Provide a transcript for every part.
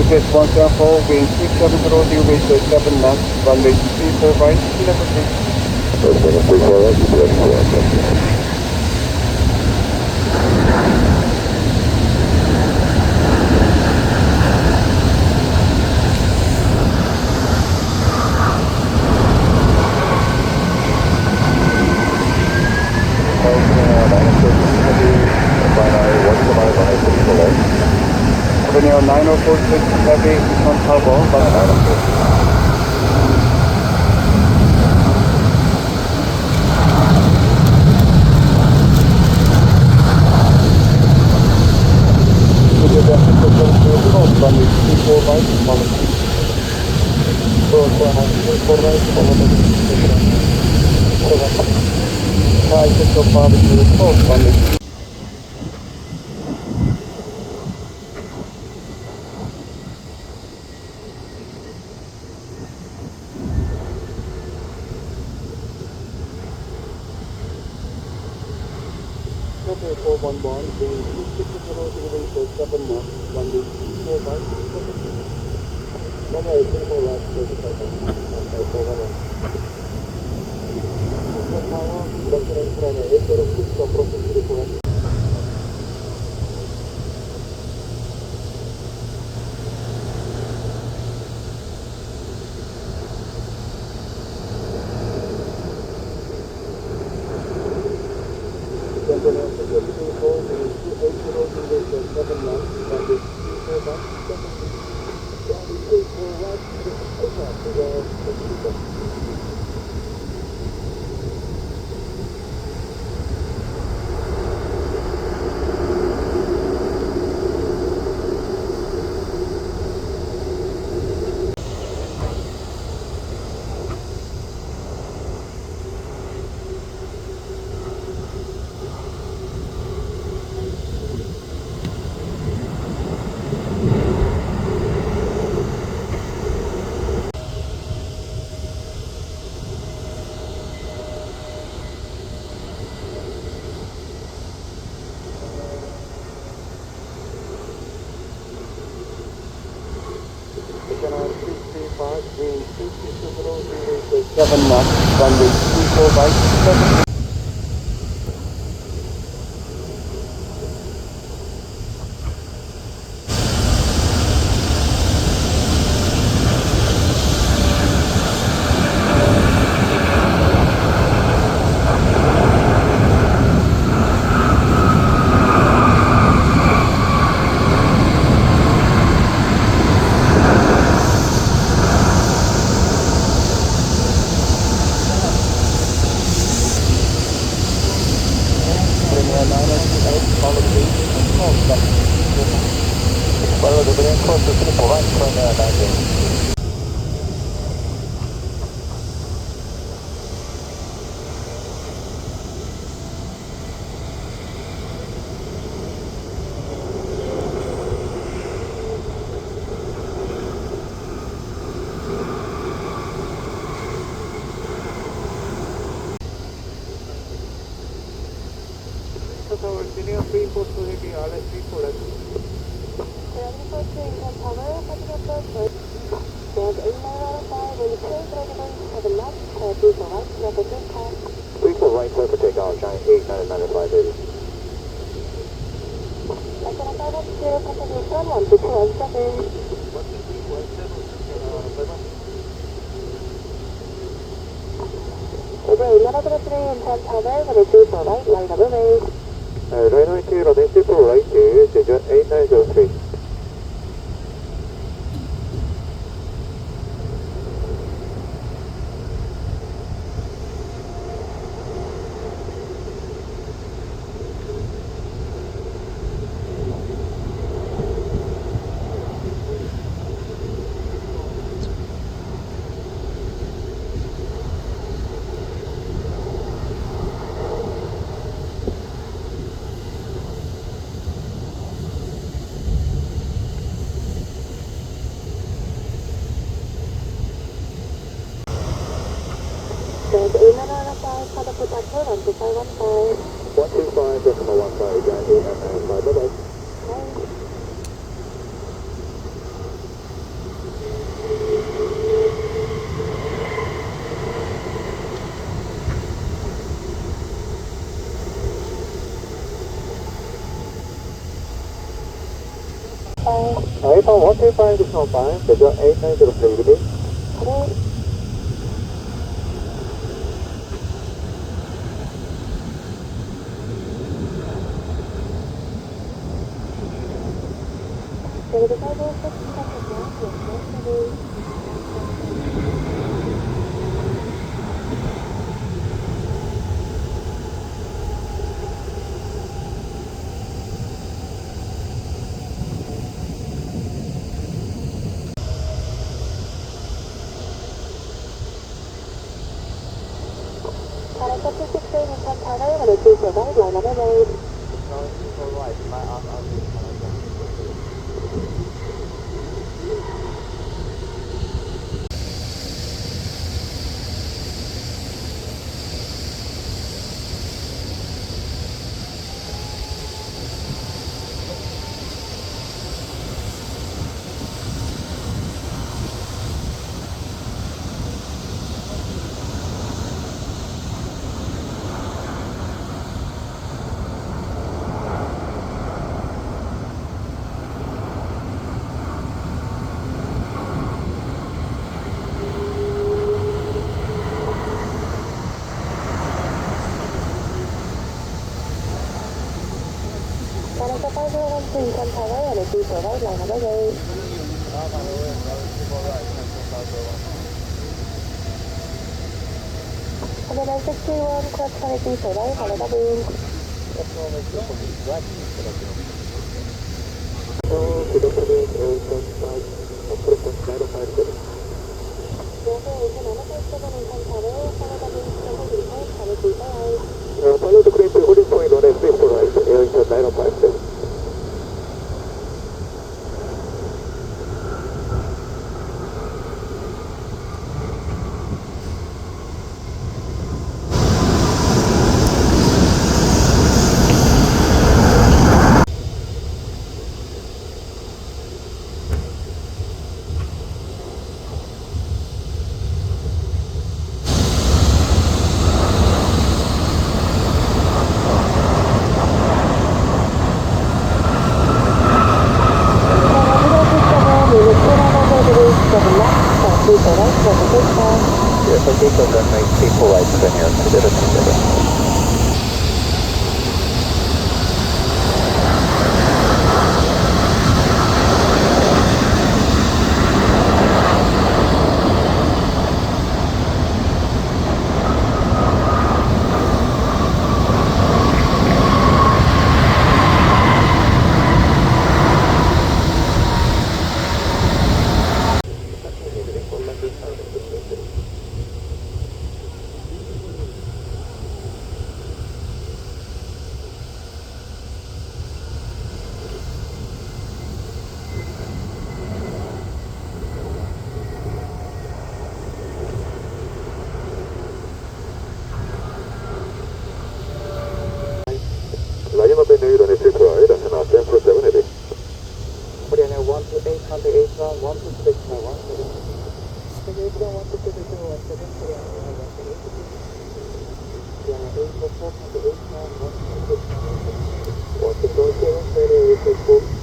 Ticket 174, wind 670, wind 7 knots, runway 34 right, level 6. 734 right, Avenue 9046 heavy on Tower, but 904. Okay, 411, being 260 7 knots, runway 4 right, runway 24 right, 35 knots, okay, 411. Tower, Dr. Runway 806, approaching 34. Wind 260 7 knots, runway 24 right, 7. Virginia Freeport Facility, RSP Product. Freeport right, clear for takeoff, Giant 899 Runway 2, runway 24 right to Jeju 8903. 8-125 additional time, Visual 890 please. Follow the green holding point on S3 for right, Airington 9057. Yes, okay, so then make people right to the nearest together. Line up in need on a straight ride and ascend for 780. Brianna 1 to 8, 1 1 to 6, 1 to 6, 1 to 6, 1 to 6, 1 to 6, Brianna 8 to 4, 1 to 8, 1 to 6, 1 to 7, 8 to 4.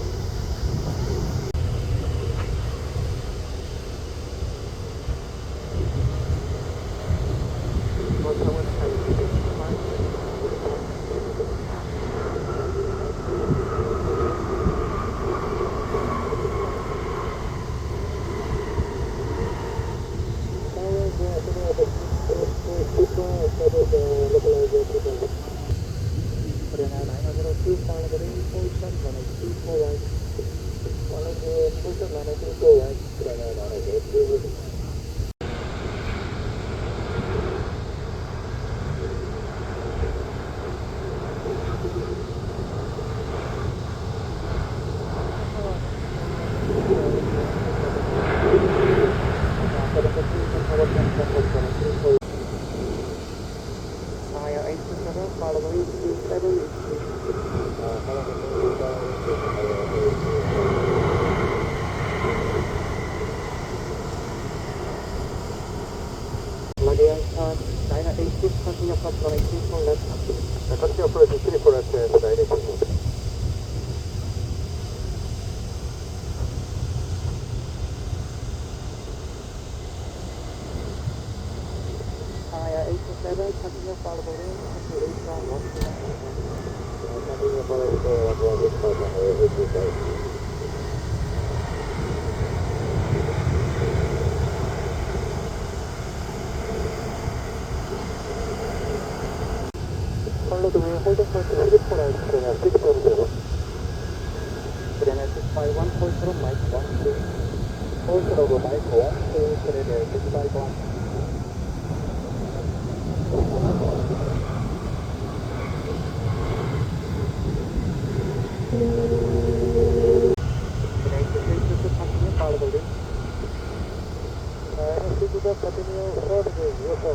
Continue approaching 34 at 980. right, continue follow the wind, into 8 round, 1 to 1. Continue follow the wind, follow the wind, holding point to 3 right, Korea 600. Korea 651, hold through mic 1, 2. Hold through mic 1, 2, Korea 651. Continue follow the wind. Continue forward the UFO.